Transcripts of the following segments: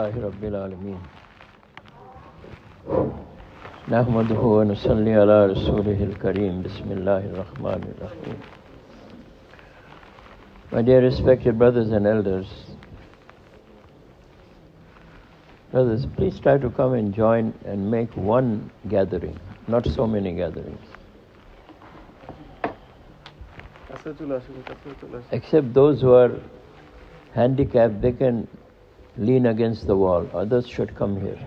لله رب العالمين نحمده ونصلي على رسوله الكريم بسم الله الرحمن الرحيم. My dear respected brothers and elders, please try to come and join and make one gathering, not so many gatherings. Except those who are handicapped, they can lean against the wall. Others should come here.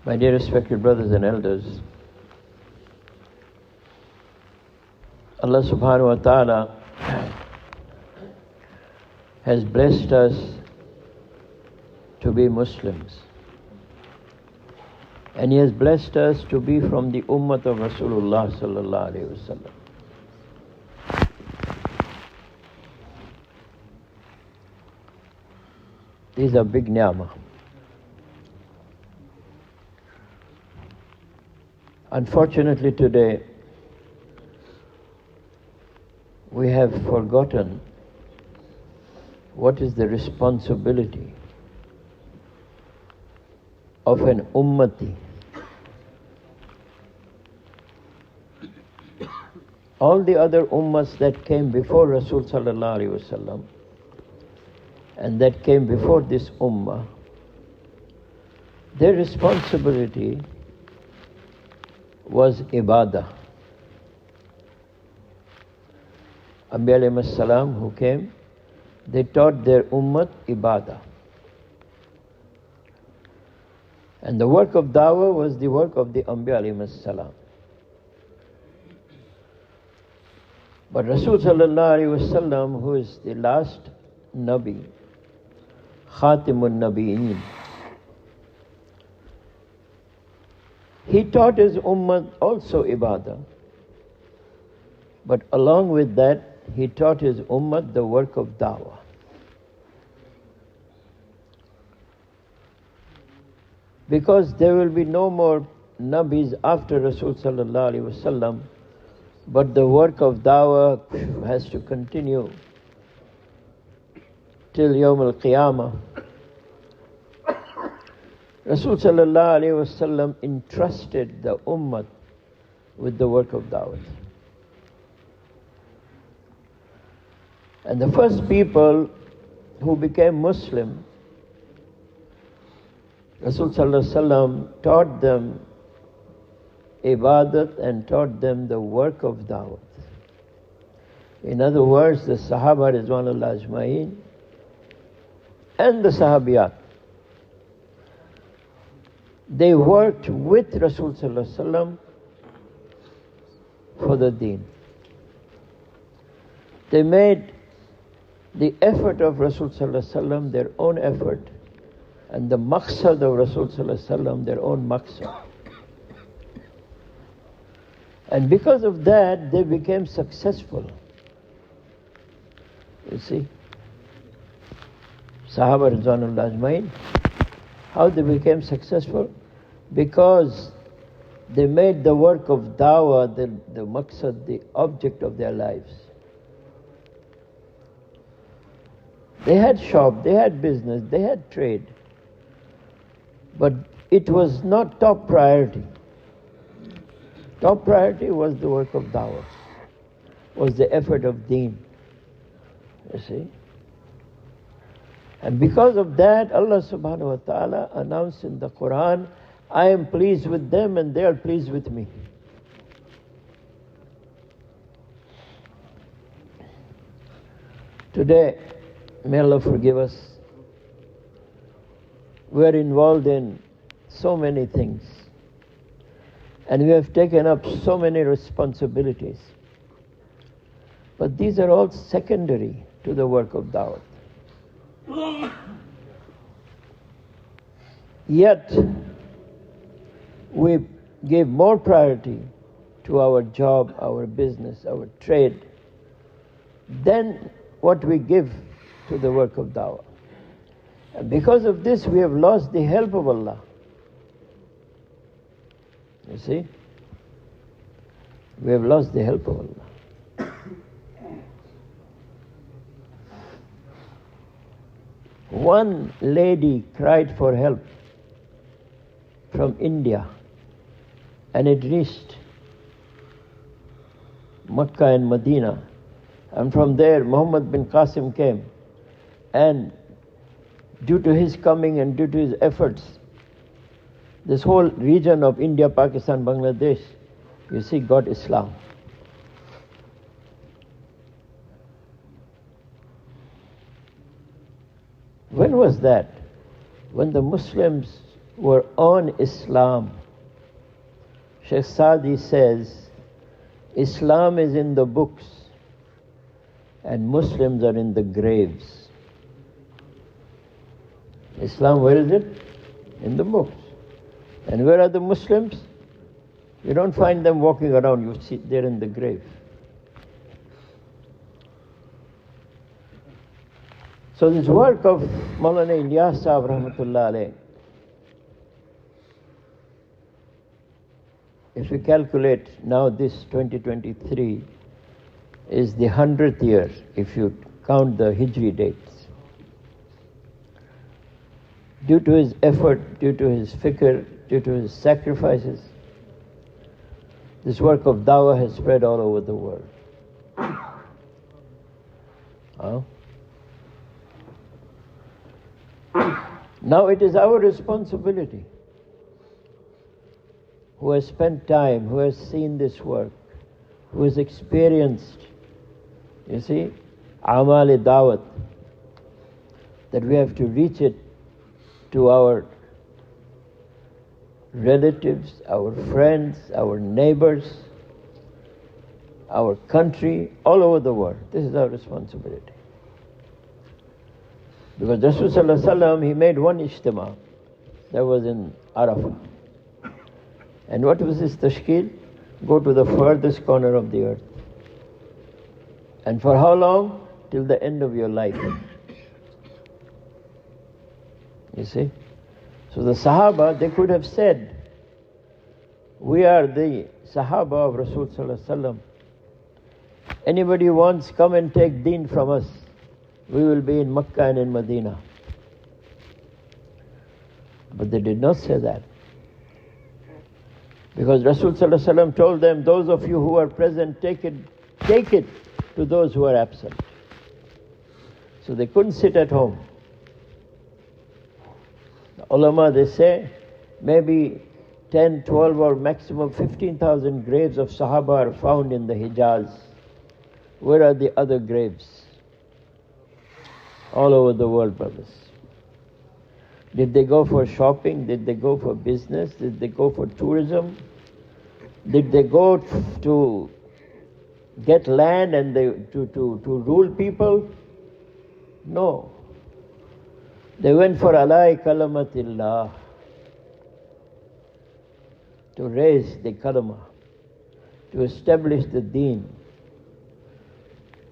My dear respected brothers and elders, Allah subhanahu wa ta'ala has blessed us to be Muslims. And He has blessed us to be from the ummah of Rasulullah sallallahu alayhi wa sallam. These are big ni'mah. Unfortunately today, we have forgotten what is the responsibility of an ummati. All the other ummahs that came before Rasul sallallahu alaihi wasallam and that came before this ummah, their responsibility was ibadah. Anbiya alayhi salam who came, they taught their ummah ibadah. And the work of dawah was the work of the Anbiya alayhi salam. But Rasul sallallahu alayhi wasallam, who is the last Nabi, Khatimun Nabiyyin, he taught his ummah also ibadah. But along with that, he taught his ummah the work of dawah. Because there will be no more Nabis after Rasul sallallahu alaihi wasallam, but the work of dawah has to continue till Yawm al-Qiyamah. Rasul sallallahu alaihi wasallam entrusted the ummah with the work of dawah. And the first people who became Muslim, Rasul sallallahu alaihi wasallam taught them ibadat and taught them the work of dawah. In other words, the Sahaba Rizwanullah Ajma'in and the Sahabiyat, they worked with Rasul sallallahu alaihi wasallam for the deen. They made the effort of Rasul sallallahu alaihi wasallam their own effort, and the maqsad of Rasul sallallahu alaihi wasallam their own maqsad. And because of that, they became successful. You see, Sahaba Rizwanullah Ajma'in, how they became successful? Because they made the work of dawah the maqsad, the object of their lives. They had shop, they had business, they had trade. But it was not top priority. Top priority was the work of dawah, was the effort of deen. You see? And because of that, Allah subhanahu wa ta'ala announced in the Quran, I am pleased with them and they are pleased with me. Today, may Allah forgive us, we are involved in so many things. And we have taken up so many responsibilities. But these are all secondary to the work of dawah. Yet, we give more priority to our job, our business, our trade, than what we give to the work of dawah. And because of this, we have lost the help of Allah. You see? We have lost the help of Allah. one lady cried for help from India, and it reached Makkah and Medina. And from there, Muhammad bin Qasim came. And due to his coming and due to his efforts, this whole region of India, Pakistan, Bangladesh, you see, got Islam. When was that? When the Muslims were on Islam. Sheikh Sadi says, Islam is in the books and Muslims are in the graves. Islam, where is it? In the books. And where are the Muslims? You don't find them walking around, you see they're in the grave. So this work of Maulana Ilyas Sahib Rahmatullah Alayh, if we calculate now this 2023 is the 100th year, if you count the Hijri dates. Due to his effort, due to his fikr, due to his sacrifices, this work of dawah has spread all over the world. Now it is our responsibility, who has spent time, who has seen this work, who has experienced, you see, amal-e-dawat, that we have to reach it to our relatives, our friends, our neighbors, our country, all over the world. This is our responsibility. Because Rasul Sallallahu Alaihi Wasallam, he made one ijtima, that was in Arafah. And what was his tashkil? Go to the furthest corner of the earth. And for how long? Till the end of your life. You see? So the Sahaba, they could have said, we are the Sahaba of Rasul Sallallahu Alaihi Wasallam. Anybody who wants, come and take deen from us. We will be in Makkah and in Medina. But they did not say that. Because Rasul Sallallahu Alaihi Wasallam told them, those of you who are present, take it to those who are absent. So they couldn't sit at home. The ulama, they say, maybe 10, 12 or maximum 15,000 graves of Sahaba are found in the Hijaz. Where are the other graves? All over the world, brothers. Did they go for shopping? Did they go for business? Did they go for tourism? Did they go to get land and to rule people? No. They went for alai kalamatillah, to raise the kalama, to establish the deen,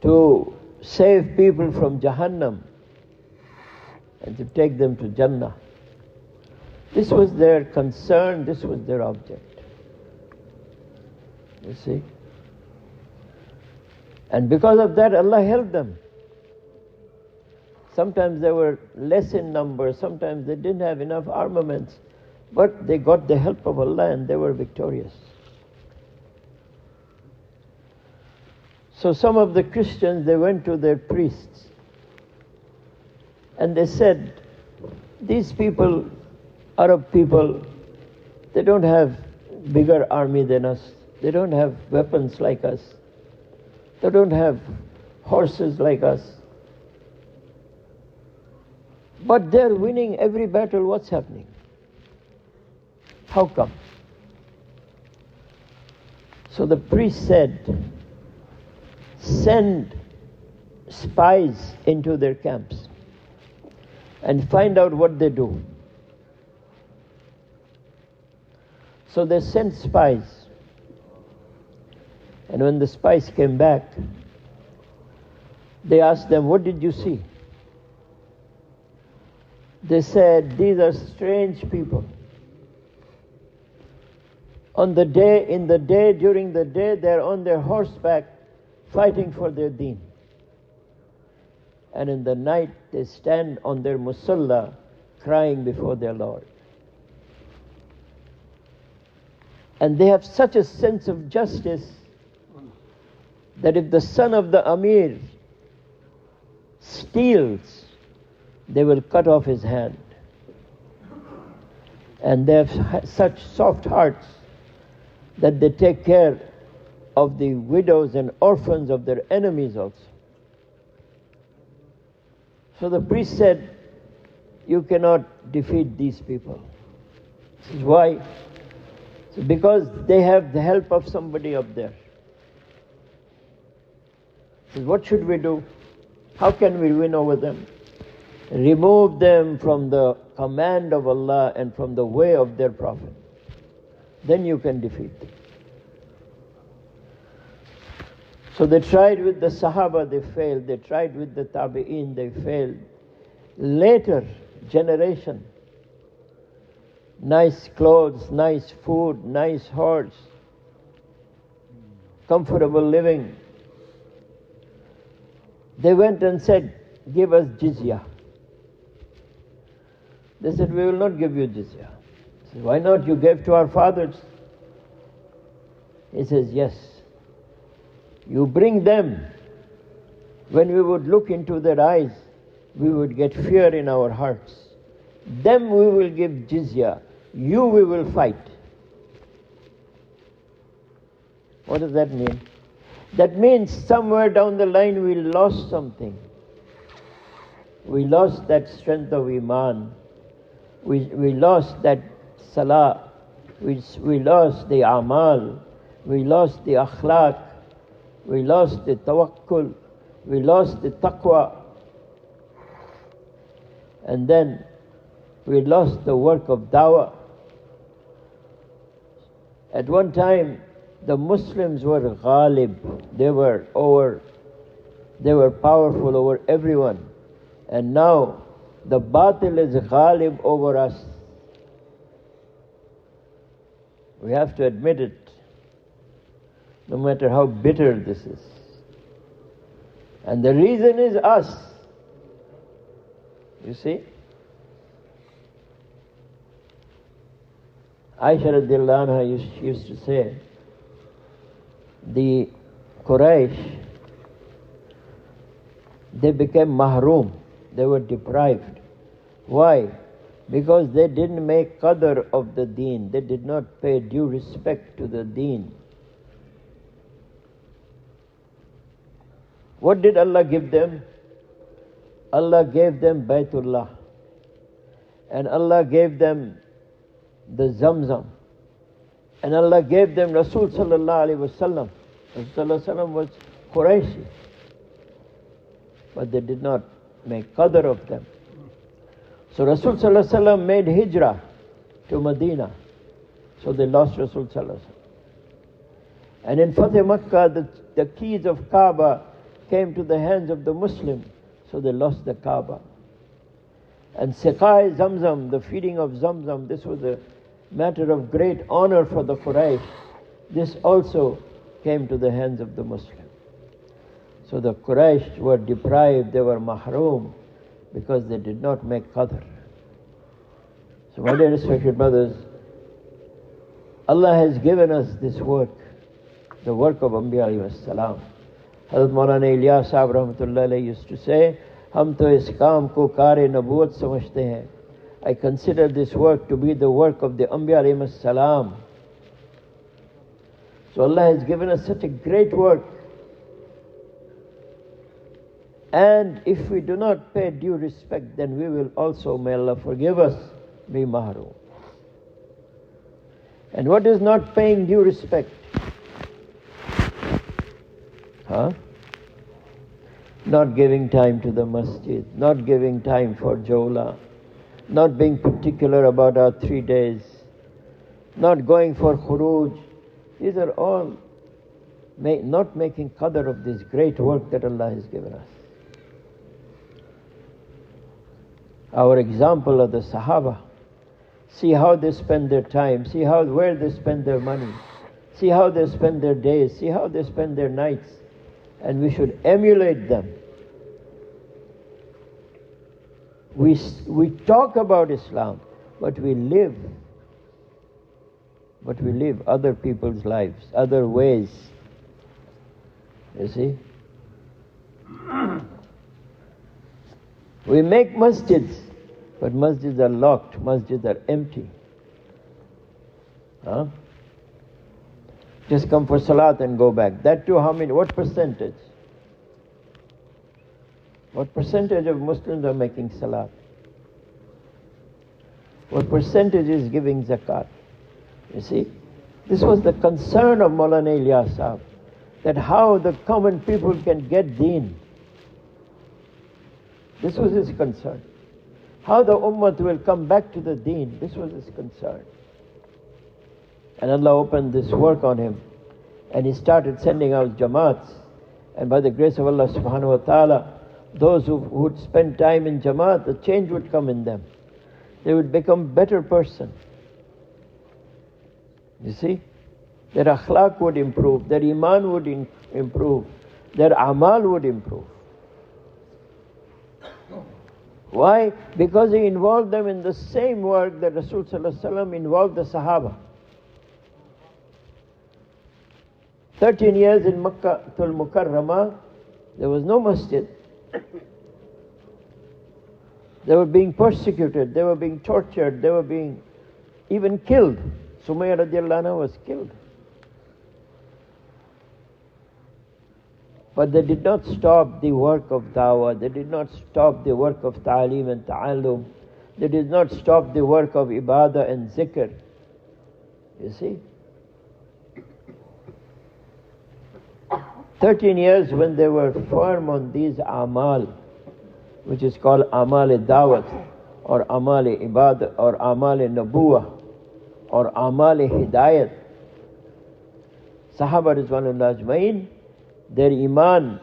to save people from Jahannam and to take them to Jannah. This was their concern, this was their object. You see? And because of that, Allah helped them. Sometimes they were less in number, sometimes they didn't have enough armaments, but they got the help of Allah and they were victorious. So some of the Christians, they went to their priests and they said, these people, Arab people, they don't have bigger army than us. They don't have weapons like us. They don't have horses like us. But they're winning every battle. What's happening? How come? So the priest said, send spies into their camps and find out what they do. So they sent spies. And when the spies came back, they asked them, what did you see? They said, these are strange people. During the day, they're on their horseback fighting for their deen. and in the night they stand on their musalla crying before their Lord. And they have such a sense of justice that if the son of the Amir steals, they will cut off his hand. And they have such soft hearts that they take care of the widows and orphans of their enemies also. So the priest said, you cannot defeat these people. This is why. So because they have the help of somebody up there. So what should we do? How can we win over them? Remove them from the command of Allah and from the way of their Prophet. Then you can defeat them. So they tried with the Sahaba, they failed. They tried with the Tabi'een, they failed. Later generation, nice clothes, nice food, nice horse, comfortable living. They went and said, give us jizya. They said, we will not give you jizya. He said, why not? You gave to our fathers. He says, yes. You bring them. When we would look into their eyes, we would get fear in our hearts. Them we will give jizya. You we will fight. What does that mean? That means somewhere down the line we lost something. We lost that strength of Iman. We lost that salah. We lost the amal. We lost the akhlaq. We lost the tawakkul. We lost the taqwa. And then we lost the work of dawah. At one time, the Muslims were ghalib. They were powerful over everyone. And now the batil is ghalib over us. We have to admit it, no matter how bitter this is. And the reason is us. You see? Aisha radiallahu anha used to say, the Quraysh, they became mahroom. They were deprived. Why? Because they didn't make qadr of the deen. They did not pay due respect to the deen. What did Allah give them? Allah gave them Baytullah. And Allah gave them the Zamzam. And Allah gave them Rasul sallallahu alayhi wa sallam. Rasul sallallahu alayhi wa sallam was Qurayshi. But they did not make qadr of them. So Rasul sallallahu alayhi wa sallam made hijrah to Medina. So they lost Rasul sallallahu alayhi wa sallam. And in Fatih Makkah, the keys of Kaaba came to the hands of the Muslim. So they lost the Kaaba. And Siqai Zamzam, the feeding of Zamzam, this was a matter of great honor for the Quraysh. This also came to the hands of the Muslim. So the Quraysh were deprived, they were mahroom, because they did not make qadr. So my dear respected brothers, Allah has given us this work, the work of Anbiya alayhi salam. Hazrat Maulana Ilyas Sahab Rahmatullah Alayhi used to say, हम तो इस काम को car नबूवत समझते हैं. I consider this work to be the work of the Anbiya alayhi salam. So Allah has given us such a great work. And if we do not pay due respect, then we will also, may Allah forgive us, be mahroom. And what is not paying due respect? Not giving time to the masjid, not giving time for Jawla, not being particular about our 3 days, not going for khuruj. These are all not making qadr of this great work that Allah has given us. Our example of the Sahaba. See how they spend their time, see where they spend their money, see how they spend their days, see how they spend their nights. And we should emulate them. We talk about Islam, but we live other people's lives, other ways. You see? We make masjids, but masjids are locked, masjids are empty. Huh? Just come for salat and go back. That too, how many? What percentage? What percentage of Muslims are making salat? What percentage is giving zakat? You see? This was the concern of Maulana Ilyas Sahab, that how the common people can get deen. This was his concern. How the ummah will come back to the deen. This was his concern. And Allah opened this work on him. And he started sending out jamaats. And by the grace of Allah subhanahu wa ta'ala, those who would spend time in jamaat, the change would come in them. They would become better person. You see? Their akhlaq would improve, their iman would improve, their amal would improve. Why? Because he involved them in the same work that Rasul sallallahu alaihi wasallam involved the Sahaba. 13 years in Makkah tul Mukarramah, there was no masjid. They were being persecuted, they were being tortured, they were being even killed. Sumayya radiallahu anha was killed. But they did not stop the work of dawah, they did not stop the work of ta'aleem and ta'allum, they did not stop the work of ibadah and zikr. You see? 13 years when they were firm on these amal, which is called amal-e-dawat, or amal-e-ibadah, or amal-e-nabuwah, or amal-e-hidayat. Sahaba Rizwanullah Ajmain, their iman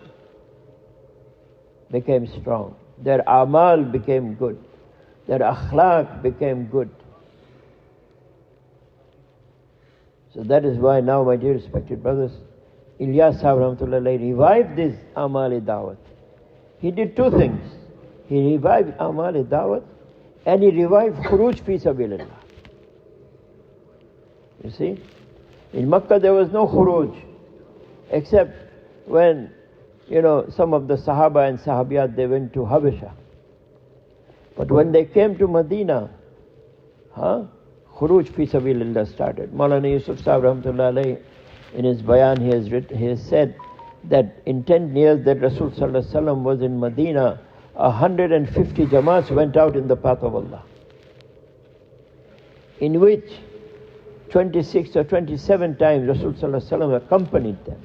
became strong, their amal became good, their akhlaq became good. So that is why now, my dear respected brothers, Ilyas Sahib Rahmatullah Alayhi revived this amal-e-dawat. He did two things. He revived amal-e-dawat and he revived khuruj fi sabilillah. You see? In Makkah there was no khuruj, except when, some of the Sahaba and Sahabiyat, they went to Habasha. But when they came to Medina, khuruj fi sabilillah started. Maulana Yusuf Sahib Rahmatullah Alayhi, in his Bayan, he has said that in 10 years that Rasul sallallahu alaihi wasallam was in Medina, 150 jamaats went out in the path of Allah, in which 26 or 27 times Rasul sallallahu alaihi wasallam accompanied them.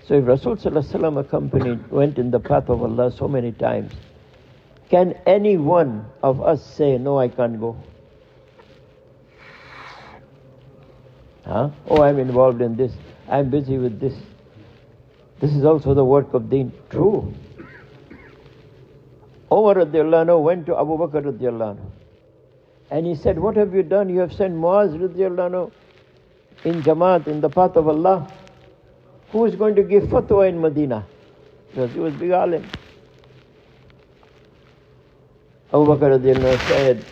So if Rasul sallallahu alaihi wasallam went in the path of Allah so many times, can any one of us say, no, I can't go? Oh, I'm involved in this, I'm busy with this. This is also the work of deen. True. Umar radiallahu anhu went to Abu Bakr radiallahu anhu, and he said, what have you done? You have sent Muaz radiallahu anhu in Jamaat, in the path of Allah. Who is going to give fatwa in Medina? Because he was big alim. Abu Bakr radiallahu anhu said,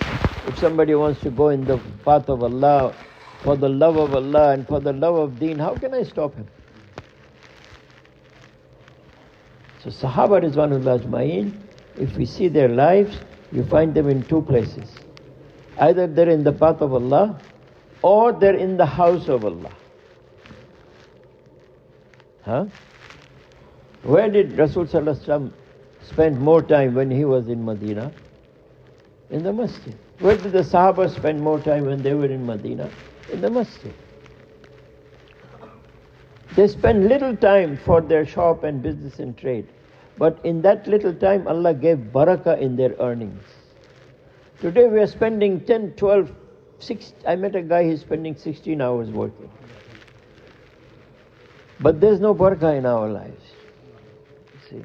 if somebody wants to go in the path of Allah, for the love of Allah and for the love of deen, how can I stop him? So Sahaba Rizwanullah Ajmain, if we see their lives, you find them in two places. Either they're in the path of Allah, or they're in the house of Allah. Where did Rasul sallallahu alaihi wasallam spend more time when he was in Medina? In the masjid. Where did the Sahaba spend more time when they were in Medina? In the masjid. They spend little time for their shop and business and trade. But in that little time, Allah gave barakah in their earnings. Today we are spending 10, 12, 6. I met a guy, he's spending 16 hours working. But there's no barakah in our lives. See?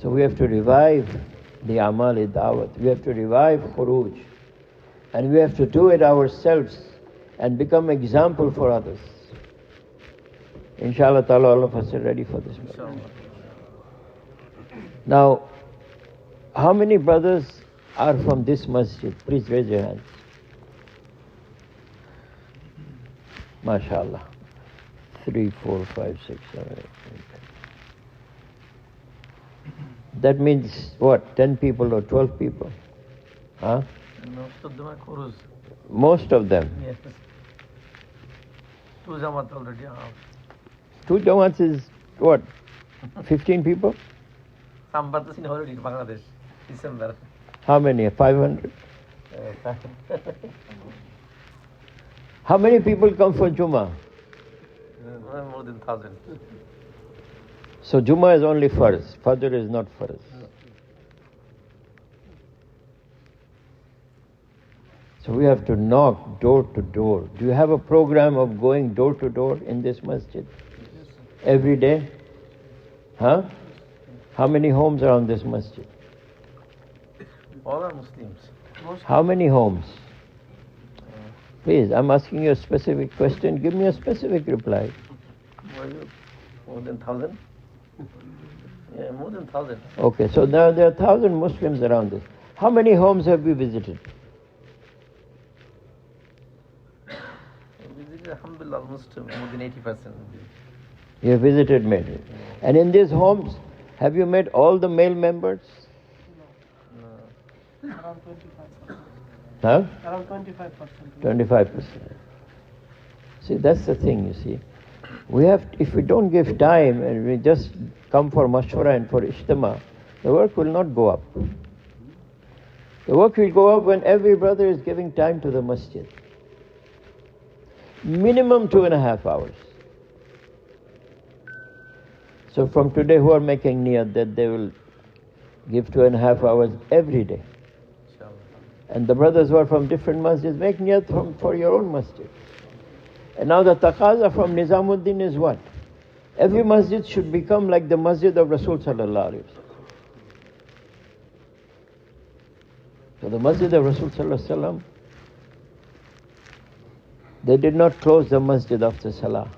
So we have to revive the amal-e-dawat. We have to revive khuruj. And we have to do it ourselves and become example for others. Inshallah ta'ala, all of us are ready for this. Now, How many brothers are from this masjid? Please raise your hands. MashaAllah. 3, 4, 5, 6, 7, 8, 9, 10. That means what? 10 people or 12 people? Huh? Most of them are Kurus. Most of them? Yes. 2 Jamaat already have. 2 Jamaats is what? 15 people? Some brothers in already in Bangladesh. December. How many? 500? How many people come for Jummah? More than 1,000. So Jummah is only Farz. Fazar is not Farz. So we have to knock door to door. Do you have a program of going door to door in this masjid? Every day? Huh? How many homes are on this masjid? All are Muslims. How many homes? Please, I'm asking you a specific question. Give me a specific reply. More than 1,000? Yeah, more than 1,000. Okay, so now there are 1,000 Muslims around this. How many homes have we visited? We visited, alhamdulillah, almost more than 80%. You have visited many. And in these homes, have you met all the male members? Around 25%. Huh? Around 25%. 25%. See, that's the thing, you see. We have, if we don't give time and we just come for mashwara and for ijtima, the work will not go up. The work will go up when every brother is giving time to the masjid. Minimum 2.5 hours. So from today, who are making niyat that they will give 2.5 hours every day? And the brothers who are from different masjids, make niyat for your own masjid. And now the taqaza from Nizamuddin is what? Every masjid should become like the masjid of Rasul sallallahu alaihi wasallam. So the masjid of Rasul sallallahu alaihi wasallam, they did not close the masjid after salah.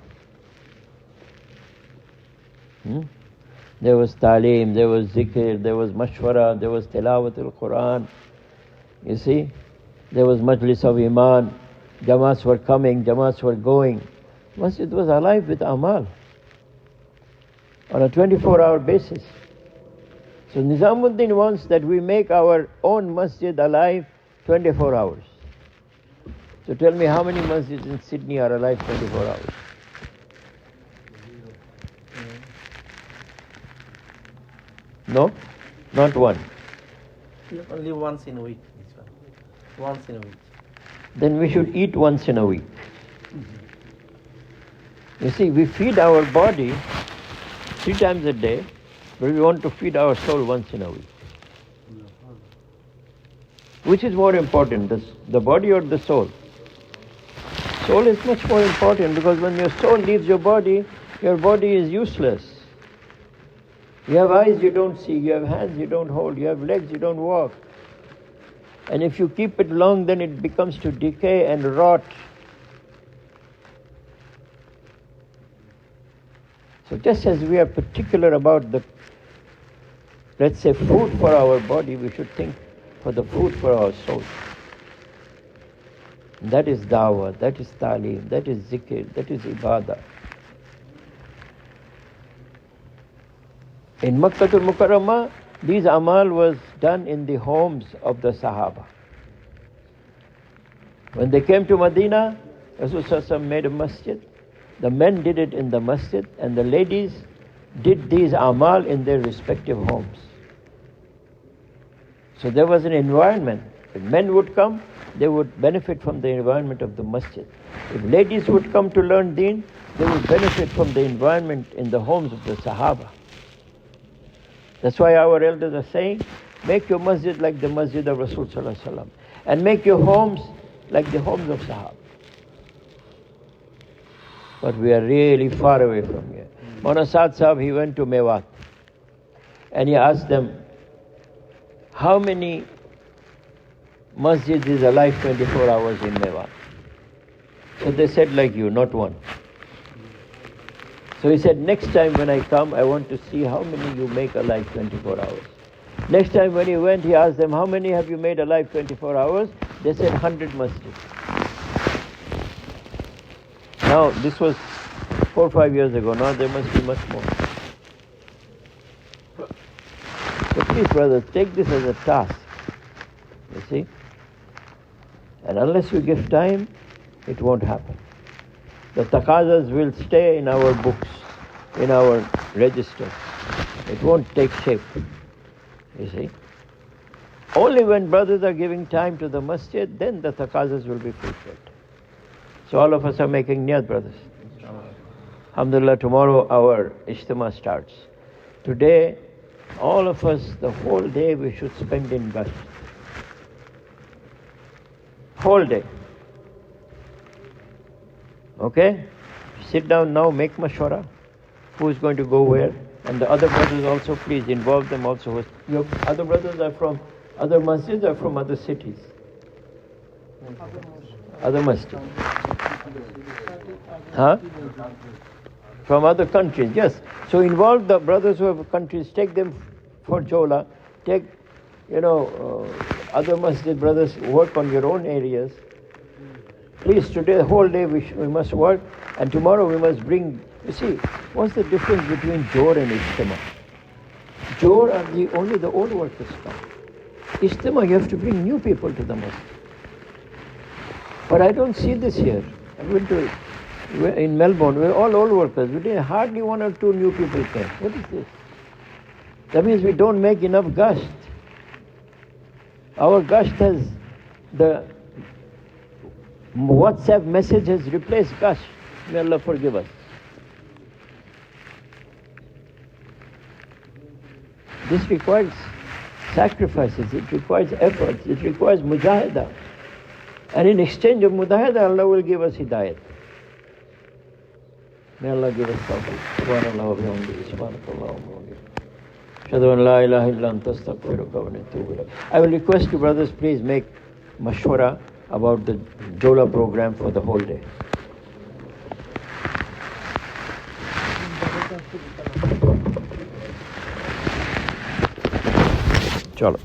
There was talim, there was zikr, there was mashwara, there was tilawat al-Quran. You see, there was majlis of iman, jamaats were coming, jamaats were going. Masjid was alive with amal on a 24-hour basis. So Nizamuddin wants that we make our own masjid alive 24 hours. So tell me, how many masjids in Sydney are alive 24 hours? No? Not one. Only once in a week. This one. Once in a week. Then we should eat once in a week. You see, we feed our body 3 times a day, but we want to feed our soul once in a week. Which is more important, the body or the soul? Soul is much more important, because when your soul leaves your body is useless. You have eyes, you don't see. You have hands, you don't hold. You have legs, you don't walk. And if you keep it long, then it becomes to decay and rot. So just as we are particular about the, let's say, food for our body, we should think for the food for our soul. That is dawah, that is talim, that is zikr, that is ibadah. In Makkah al-Mukarramah, these amal was done in the homes of the Sahaba. When they came to Medina, Rasul made a masjid. The men did it in the masjid, and the ladies did these amal in their respective homes. So there was an environment. If men would come, they would benefit from the environment of the masjid. If ladies would come to learn deen, they would benefit from the environment in the homes of the Sahaba. That's why our elders are saying, make your masjid like the masjid of Rasul sallallahu alaihi wasallam, and make your homes like the homes of Sahaba. But we are really far away from here. Maulana Saad Sahab, he went to Mewat, and he asked them, how many masjids is alive 24 hours in Mewat? So they said, like you, not one. So he said, next time when I come, I want to see how many you make alive 24 hours. Next time when he went, he asked them, how many have you made alive 24 hours? They said 100 masjids. Now, this was 4 or 5 years ago. Now there must be much more. So please, brothers, take this as a task. You see? And unless you give time, it won't happen. The taqazas will stay in our books, in our registers. It won't take shape. You see? Only when brothers are giving time to the masjid, then the taqazas will be fulfilled. So all of us are making niyat, brothers. Alhamdulillah, tomorrow our ijtima starts. Today, all of us, the whole day we should spend in gasht. Whole day. Okay? Sit down now, make mashwara. Who is going to go where? And the other brothers also, please involve them also. Your other brothers are from other masjids or from other cities? Other masjids. Huh? From other countries, yes. So involve the brothers who have countries, take them for Jola, take, other masjid brothers, work on your own areas. Please, today, the whole day we must work, and tomorrow we must bring, you see, what's the difference between Jor and Ijtima? Jor are only the old workers come. Ijtima, you have to bring new people to the masjid. But I don't see this here. I went to in Melbourne, we're all old workers. We didn't, hardly 1 or 2 new people came. What is this? That means we don't make enough gasht. Our gasht has, the WhatsApp message has replaced gasht. May Allah forgive us. This requires sacrifices, it requires efforts, it requires mujahada. And in exchange of mujahada, Allah will give us hidayat. May Allah give us tawfiq. Subhanallah wa bihamdihi. Subhanakallah wa bihamdihi. Ashhadu an la ilaha illa anta astaghfiruka wa atubu ilayk. I will request you brothers, please make mashwara about the Jola program for the whole day. Chalo.